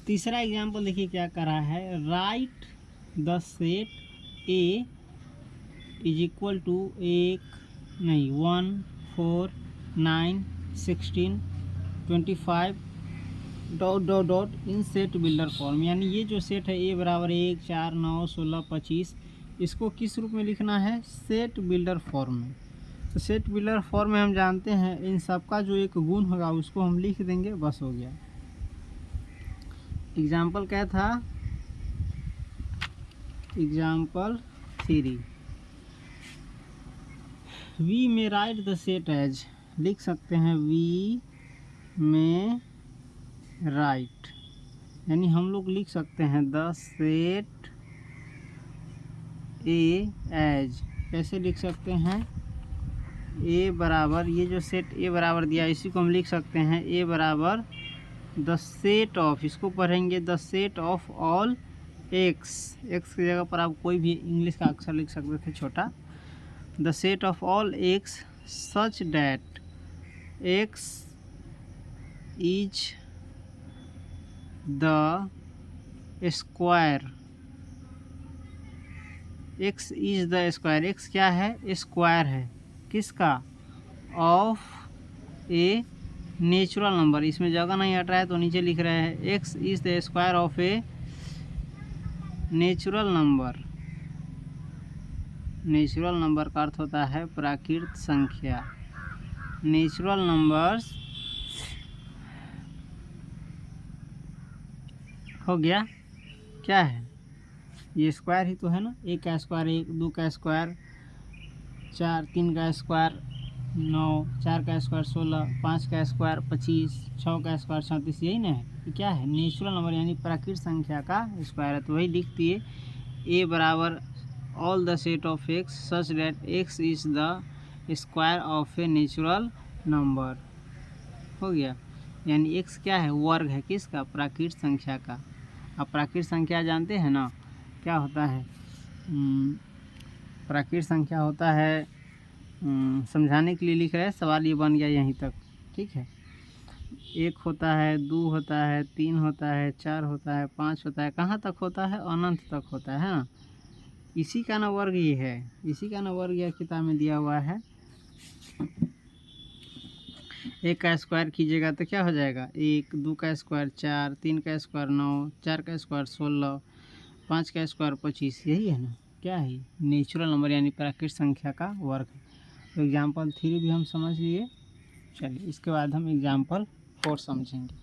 तीसरा एग्जाम्पल देखिए क्या करा है, write the set A is equal to 1 1 4 9 16 25 dot dot dot in set builder form. यानी ये जो सेट है ए बराबर 1 4 9 16 25, इसको किस रूप में लिखना है, सेट बिल्डर फॉर्म में। तो सेट बिल्डर फॉर्म में हम जानते हैं इन सब का जो एक गुण होगा उसको हम लिख देंगे, बस हो गया। एग्जाम्पल क्या था, एग्जाम्पल 3, वी में राइट द सेट एज, लिख सकते हैं वी में राइट, यानी हम लोग लिख सकते हैं द सेट ए एज। कैसे लिख सकते हैं, ए बराबर, ये जो सेट ए बराबर दिया इसी को हम लिख सकते हैं ए बराबर द सेट ऑफ, इसको पढ़ेंगे the set of all x, x की जगह पर आप कोई भी इंग्लिश का अक्षर लिख सकते थे छोटा, the set of all x such that x is the square, x is the square, x क्या है, स्क्वायर है, किसका, ऑफ ए नेचुरल नंबर, इसमें जगह नहीं हट रहा है तो नीचे लिख रहे हैं x is the square of a natural number. Natural number का अर्थ होता है प्राकृत संख्या। नेचुरल नंबर्स हो गया, क्या है, ये स्क्वायर ही तो है ना, एक का स्क्वायर 1, 2 का स्क्वायर 4, 3 का स्क्वायर 9, 4 का स्क्वायर 16, 5 का स्क्वायर 25, 6 का स्क्वायर 37, यही ना है, ये क्या है, नेचुरल नंबर यानी प्राकृत संख्या का स्क्वायर है। तो वही लिख दिए ए बराबर all the set of x such that x is the square of a natural number, हो गया। यानी एक्स क्या है, वर्ग है, किसका, प्राकृत संख्या का। अब प्राकृत संख्या जानते हैं ना क्या होता है, प्राकृत संख्या होता है, समझाने के लिए लिख रहे हैं, सवाल ये बन गया यहीं तक, ठीक है। 1 होता है, 2 होता है, 3 होता है, 4 होता है, 5 होता है, कहाँ तक होता है, अनंत तक होता है ना, इसी का ना वर्ग ये है, इसी का ना वर्ग यह किताब में दिया हुआ है। 1 का स्क्वायर कीजिएगा तो क्या हो जाएगा, 1, 2 का स्क्वायर 4, 3 का स्क्वायर 9, 4 का स्क्वायर 16, 5 का स्क्वायर 25, यही है ना, क्या है, नेचुरल नंबर यानी प्राकृत संख्या का वर्ग है। तो एग्जाम्पल 3 भी हम समझ लिए। चलिए इसके बाद हम एग्जाम्पल 4 समझेंगे।